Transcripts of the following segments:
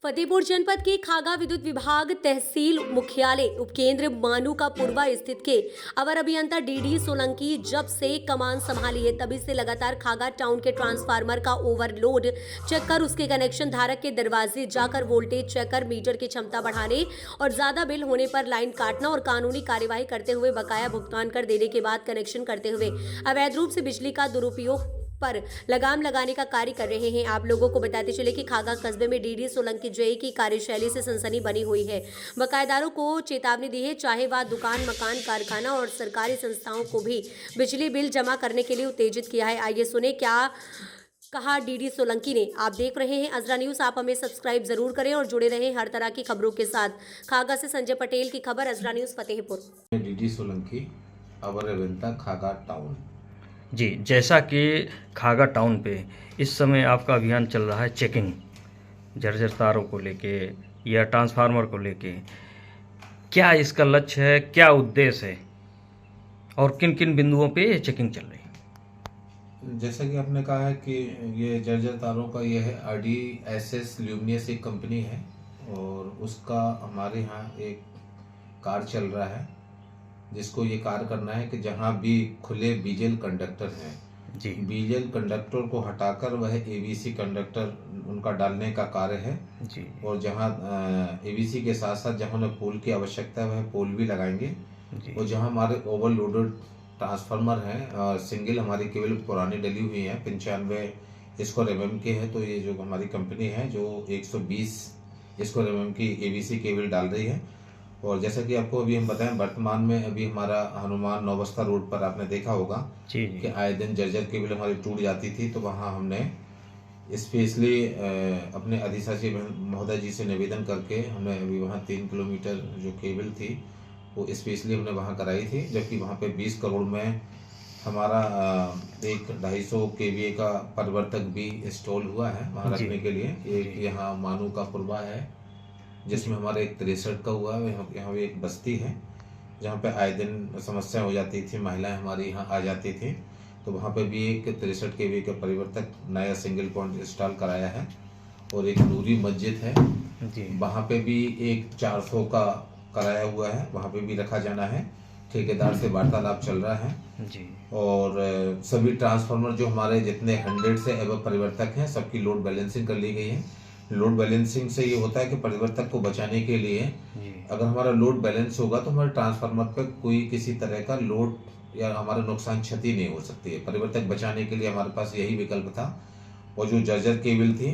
फतेहपुर जनपद के खागा विद्युत विभाग तहसील मुख्यालय उपकेंद्र मानू का पूर्वा स्थित के अवर अभियंता डीडी सोलंकी जब से कमान संभाली है तभी से लगातार खागा टाउन के ट्रांसफार्मर का ओवरलोड चेक कर उसके कनेक्शन धारक के दरवाजे जाकर वोल्टेज चेक कर मीटर की क्षमता बढ़ाने और ज्यादा बिल होने पर लाइन काटना और कानूनी कार्यवाही करते हुए बकाया भुगतान कर देने के बाद कनेक्शन करते हुए अवैध रूप से बिजली का दुरुपयोग पर लगाम लगाने का कार्य कर रहे हैं। आप लोगों को बताते चले कि खागा कस्बे में डीडी सोलंकी जय की कार्यशैली से सनसनी बनी हुई है। बकायेदारों को चेतावनी दी है, चाहे वह दुकान, मकान, कारखाना और सरकारी संस्थाओं को भी बिजली बिल जमा करने के लिए उत्तेजित किया है। आइए सुने क्या कहा डीडी सोलंकी ने। आप देख रहे हैं अजरा न्यूज। आप हमें सब्सक्राइब जरूर करें और जुड़े रहें हर तरह की खबरों के साथ। खागा से संजय पटेल की खबर, अजरा न्यूज फतेहपुर। डीडी सोलंकी अवर अभियंता खागा टाउन। जी, जैसा कि खागा टाउन पे इस समय आपका अभियान चल रहा है चेकिंग जर्जर तारों को लेके या ट्रांसफार्मर को लेके, क्या इसका लक्ष्य है, क्या उद्देश्य है और किन किन बिंदुओं पे ये चेकिंग चल रही है? जैसा कि आपने कहा है कि ये जर्जर तारों का ये है RDSS ल्यूमिनियस एक कंपनी है और उसका हमारे यहाँ एक कार्य चल रहा है जिसको ये कार्य करना है कि जहाँ भी खुले बीजल कंडक्टर हैं जी, बीजल कंडक्टर को हटाकर वह ABC कंडक्टर उनका डालने का कार्य है जी, और जहाँ ABC के साथ साथ जहाँ उन्हें पोल की आवश्यकता है वह पोल भी लगाएंगे जी, और जहाँ हमारे ओवरलोडेड ट्रांसफार्मर हैं सिंगल हमारी केवल पुरानी डली हुई है 95 स्क्वायर mm के है, तो ये जो हमारी कंपनी है जो 120 स्क्वायर mm की ABC केबल डाल रही है। और जैसा कि आपको अभी हम बताएं, वर्तमान में अभी हमारा हनुमान नौबस्ता रोड पर आपने देखा होगा जी, कि आए दिन जर्जर केबल हमारी टूट जाती थी, तो वहाँ हमने स्पेशली अपने अधिशासी महोदय जी से निवेदन करके हमने अभी वहाँ 3 किलोमीटर जो केबल थी वो स्पेशली हमने वहाँ कराई थी, जबकि वहाँ पे 20 करोड़ में हमारा एक 250 kVA का परिवर्तक भी इंस्टॉल हुआ है वहाँ रखने के लिए। एक यहाँ मानू का पूर्वा है जिसमें हमारे एक 63 का हुआ है। यहाँ भी एक बस्ती है जहाँ पे आए दिन समस्या हो जाती थी, महिलाएं हमारी यहाँ आ जाती थी, तो वहाँ पे भी एक 63 kVA का परिवर्तक नया सिंगल पॉइंट इंस्टॉल कराया है। और एक नूरी मस्जिद है जी, वहाँ पे भी एक 400 का कराया हुआ है, वहाँ पे भी रखा जाना है। ठेकेदार से वार्तालाप चल रहा है जी, और सभी ट्रांसफार्मर जो हमारे जितने 100 से एबव परिवर्तक हैं सबकी लोड बैलेंसिंग कर ली गई है। लोड बैलेंसिंग से ये होता है कि परिवर्तक को बचाने के लिए अगर हमारा लोड बैलेंस होगा तो हमारे ट्रांसफार्मर पर कोई किसी तरह का लोड या हमारा नुकसान क्षति नहीं हो सकती है। परिवर्तक बचाने के लिए हमारे पास यही विकल्प था। और जो जर्जर केबल थी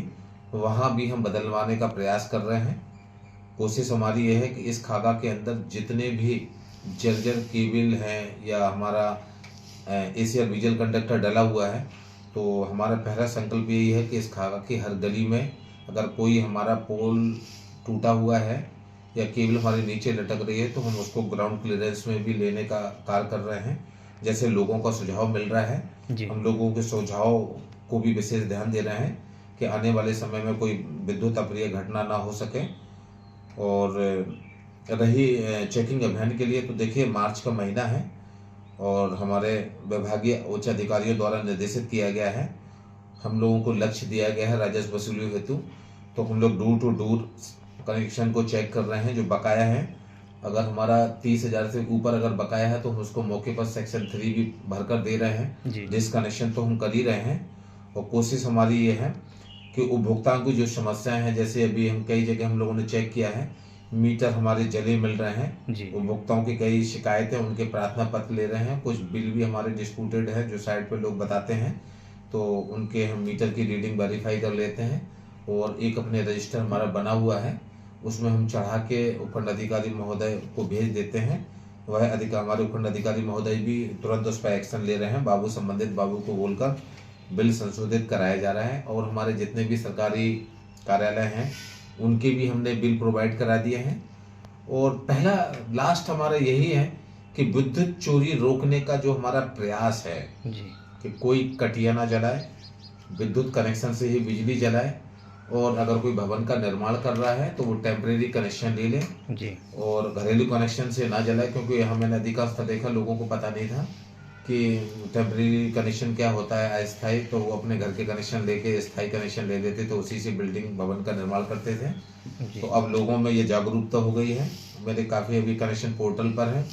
वहाँ भी हम बदलवाने का प्रयास कर रहे हैं। कोशिश हमारी ये है कि इस खागा के अंदर जितने भी जर्जर केबल हैं या हमारा ACR बीजल कंडक्टर डला हुआ है, तो हमारा पहला संकल्प यही है कि इस खागा की हर गली में अगर कोई हमारा पोल टूटा हुआ है या केबल हमारे नीचे लटक रही है तो हम उसको ग्राउंड क्लियरेंस में भी लेने का कार्य कर रहे हैं। जैसे लोगों का सुझाव मिल रहा है, हम लोगों के सुझाव को भी विशेष ध्यान दे रहे हैं कि आने वाले समय में कोई विद्युत अप्रिय घटना ना हो सके। और रही चेकिंग अभियान के लिए, तो देखिए मार्च का महीना है और हमारे विभागीय उच्च अधिकारियों द्वारा निर्देशित किया गया है, हम लोगों को लक्ष्य दिया गया है राजस्व वसूली हेतु, तो हम लोग डोर टू डोर कनेक्शन को चेक कर रहे हैं जो बकाया है। अगर हमारा 30,000 से ऊपर अगर बकाया है तो हम उसको मौके पर सेक्शन 3 भी भरकर दे रहे हैं। डिसकनेक्शन तो हम कर ही रहे हैं और कोशिश हमारी ये है कि उपभोक्ताओं की जो समस्याएं हैं, जैसे अभी हम कई जगह हम लोगों ने चेक किया है मीटर हमारे जले मिल रहे हैं, उपभोक्ताओं की कई शिकायतें, उनके प्रार्थना पत्र ले रहे हैं, कुछ बिल भी हमारे डिस्प्यूटेड है जो साइट पे लोग बताते हैं, तो उनके हम मीटर की रीडिंग वेरीफाई कर लेते हैं और एक अपने रजिस्टर हमारा बना हुआ है उसमें हम चढ़ा के उपखंड अधिकारी महोदय को भेज देते हैं। वह हमारे उपखंड अधिकारी महोदय भी तुरंत उस पर एक्शन ले रहे हैं, संबंधित बाबू को बोलकर बिल संशोधित कराया जा रहा है। और हमारे जितने भी सरकारी कार्यालय हैं उनके भी हमने बिल प्रोवाइड करा दिए हैं। और पहला लास्ट हमारा यही है कि विद्युत चोरी रोकने का जो हमारा प्रयास है कि कोई कटिया ना जलाए, विद्युत कनेक्शन से ही बिजली जलाए, और अगर कोई भवन का निर्माण कर रहा है तो वो टेम्परेरी कनेक्शन ले ले और घरेलू कनेक्शन से ना जलाए, क्योंकि यहाँ मैंने अधिकांश देखा लोगों को पता नहीं था कि टेम्परेरी कनेक्शन क्या होता है, अस्थायी, तो वो अपने घर के कनेक्शन लेके स्थायी कनेक्शन ले लेते थे, उसी से बिल्डिंग भवन का निर्माण करते थे। जी। तो अब लोगों में ये जागरूकता हो गई है। मेरे काफ़ी अभी कनेक्शन पोर्टल पर है,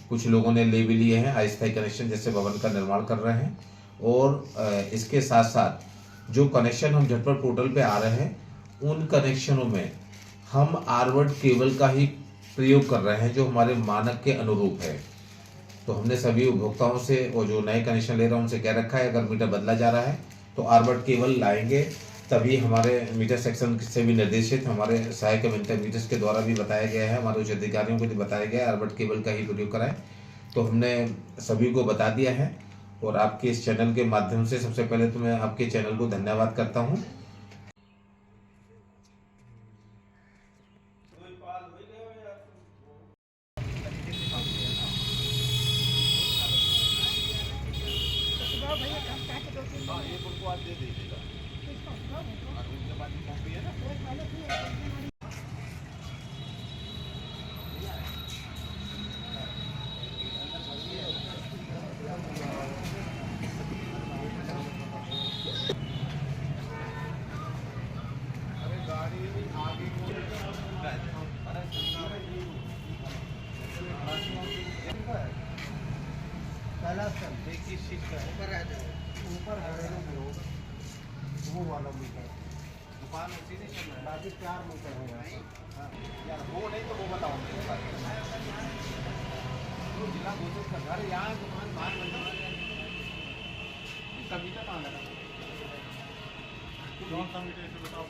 कुछ लोगों ने ले भी लिए हैं अस्थायी कनेक्शन, जैसे भवन का निर्माण कर रहे हैं। और इसके साथ साथ जो कनेक्शन हम झटपट पोर्टल पे आ रहे हैं उन कनेक्शनों में हम आरवर्ड केबल का ही प्रयोग कर रहे हैं जो हमारे मानक के अनुरूप है। तो हमने सभी उपभोक्ताओं से और जो नए कनेक्शन ले रहे हैं उनसे कह रखा है अगर मीटर बदला जा रहा है तो आरवर्ड केबल लाएंगे, तभी हमारे मीटर सेक्शन से भी निर्देशित हमारे सहायक अभियंता मीटर्स के द्वारा भी बताया गया है, हमारे उच्च अधिकारियों को भी बताया गया है आरवर्ड केबल का ही प्रयोग कराएं। तो हमने सभी को बता दिया है और आपके इस चैनल के माध्यम से सबसे पहले तो मैं आपके चैनल को धन्यवाद करता हूँ। पहला स्तर देखिए सीट का ऊपर है वो वाला मीटर दुकान उसी ने चल रहा है, बाकी 4 मीटर है यार। वो नहीं तो वो बताओ जिला घोषित का घर यहाँ दुकान बाहर बंद इसका मीटर कहाँ लगा? कौन सा मीटर इसे बताओ।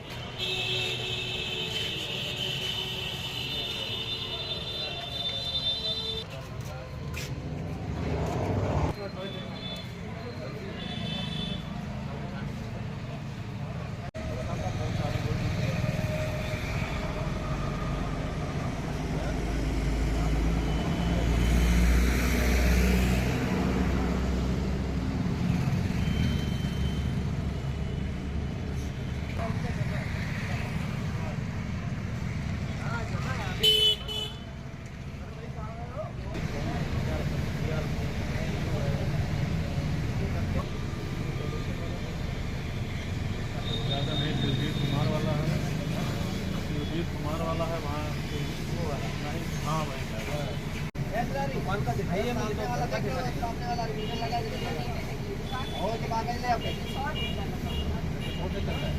कुमार वाला है वहाँ वो वाला नहीं, हाँ वही दुकान का दिखाइए मुझे वाला सामने वाला मीटर लगा दीजिए और के बाद ले आपके छोटे चल रहा है।